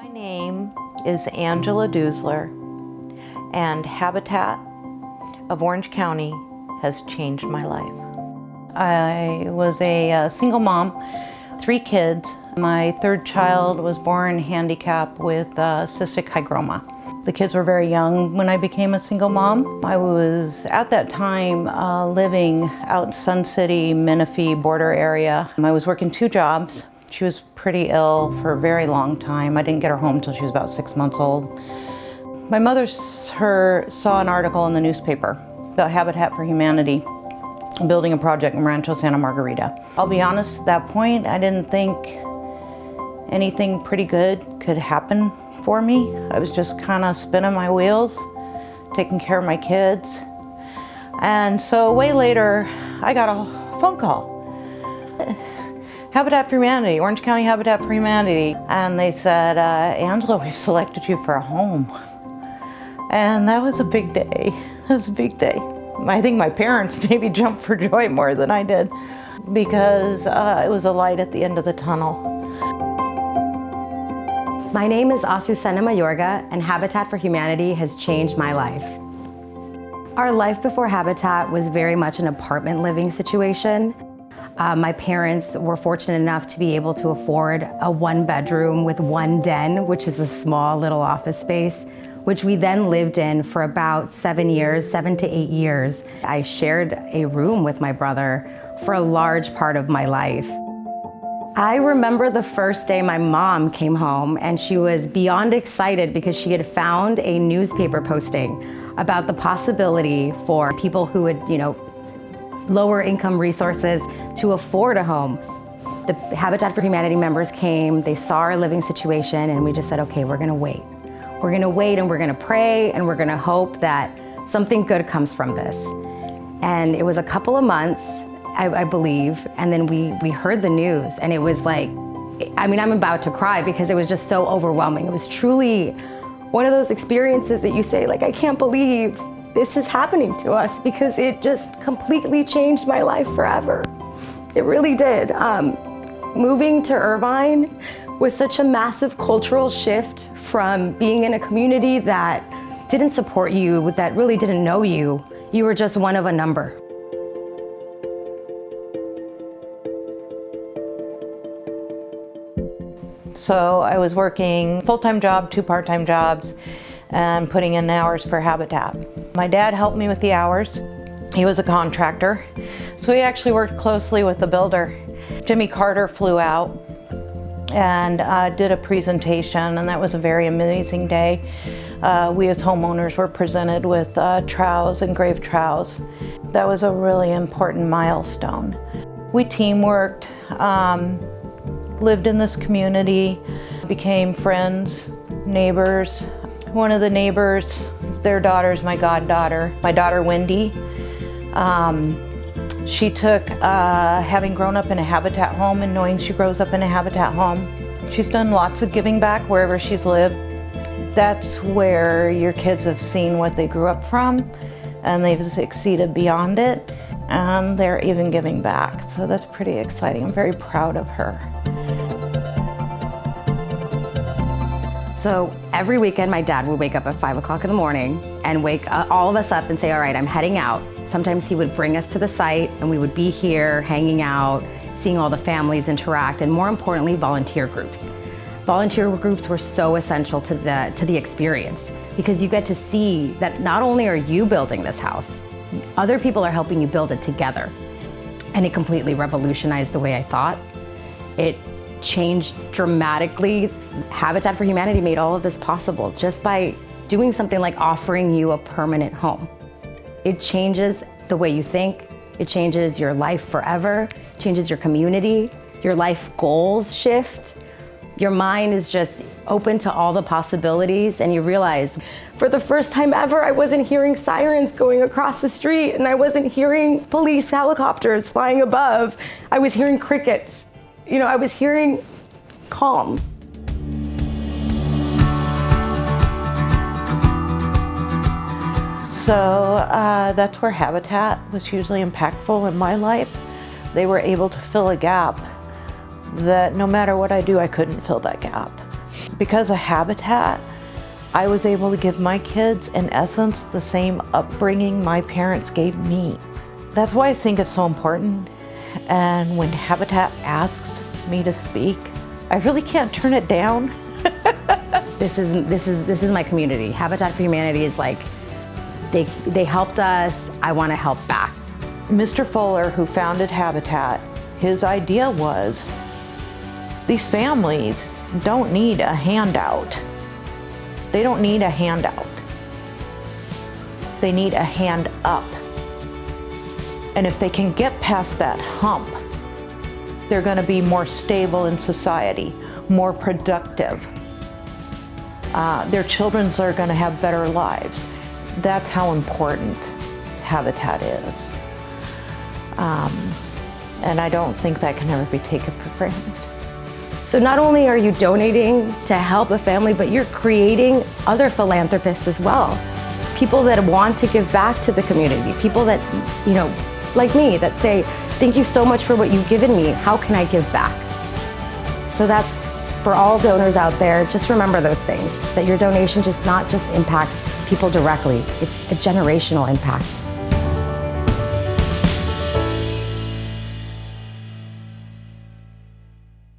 My name is Angela Dusler, and Habitat of Orange County has changed my life. I was a single mom, 3 kids. My 3rd child was born handicapped with cystic hygroma. The kids were very young when I became a single mom. I was at that time living out in Sun City, Menifee border area. I was working 2 jobs. She was pretty ill for a very long time. I didn't get her home until she was about 6 months old. My mother saw an article in the newspaper about Habitat for Humanity building a project in Rancho Santa Margarita. I'll be honest, at that point, I didn't think anything pretty good could happen for me. I was just kind of spinning my wheels, taking care of my kids. And so way later, I got a phone call. Habitat for Humanity, Orange County Habitat for Humanity. And they said, Angela, we've selected you for a home. And that was a big day. That was a big day. I think my parents maybe jumped for joy more than I did because it was a light at the end of the tunnel. My name is Aussie Cinema, and Habitat for Humanity has changed my life. Our life before Habitat was very much an apartment living situation. My parents were fortunate enough to be able to afford a 1-bedroom with 1 den, which is a small little office space, which we then lived in for about 7 to 8 years. I shared a room with my brother for a large part of my life. I remember the first day my mom came home and she was beyond excited because she had found a newspaper posting about the possibility for people who would, lower income resources to afford a home. The Habitat for Humanity members came, they saw our living situation, and we just said, okay, we're gonna wait. We're gonna wait and we're gonna pray and we're gonna hope that something good comes from this. And it was a couple of months, I believe, and then we heard the news, and it was like, I'm about to cry because it was just so overwhelming. It was truly one of those experiences that you say, I can't believe this is happening to us, because it just completely changed my life forever. It really did. Moving to Irvine was such a massive cultural shift from being in a community that didn't support you, that really didn't know you. You were just one of a number. So I was working full-time job, 2 part-time jobs, and putting in hours for Habitat. My dad helped me with the hours. He was a contractor, so he actually worked closely with the builder. Jimmy Carter flew out and did a presentation, and that was a very amazing day. We as homeowners were presented with trowels, engraved trowels. That was a really important milestone. We teamworked, lived in this community, became friends, neighbors. One of the neighbors, their daughter's my goddaughter, my daughter Wendy. She took having grown up in a Habitat home and knowing she grows up in a Habitat home. She's done lots of giving back wherever she's lived. That's where your kids have seen what they grew up from, and they've succeeded beyond it, and they're even giving back. So that's pretty exciting. I'm very proud of her. So every weekend, my dad would wake up at 5 o'clock in the morning and wake all of us up and say, all right, I'm heading out. Sometimes he would bring us to the site and we would be here hanging out, seeing all the families interact, and more importantly, volunteer groups. Volunteer groups were so essential to the experience, because you get to see that not only are you building this house, other people are helping you build it together. And it completely revolutionized the way I thought. It changed dramatically. Habitat for Humanity made all of this possible just by doing something like offering you a permanent home. It changes the way you think, it changes your life forever, changes your community, your life goals shift. Your mind is just open to all the possibilities, and you realize, for the first time ever, I wasn't hearing sirens going across the street, and I wasn't hearing police helicopters flying above. I was hearing crickets. I was hearing calm. So that's where Habitat was hugely impactful in my life. They were able to fill a gap that no matter what I do, I couldn't fill that gap. Because of Habitat, I was able to give my kids, in essence, the same upbringing my parents gave me. That's why I think it's so important. And when Habitat asks me to speak, I really can't turn it down. This is my community. Habitat for Humanity is like, they helped us, I want to help back. Mr. Fuller, who founded Habitat, his idea was these families don't need a handout. They don't need a handout. They need a hand up. And if they can get past that hump, they're going to be more stable in society, more productive. Their children are going to have better lives. That's how important Habitat is. And I don't think that can ever be taken for granted. So not only are you donating to help a family, but you're creating other philanthropists as well. People that want to give back to the community. People that, like me, that say, thank you so much for what you've given me. How can I give back? So that's for all donors out there. Just remember those things, that your donation just not just impacts people directly. It's a generational impact.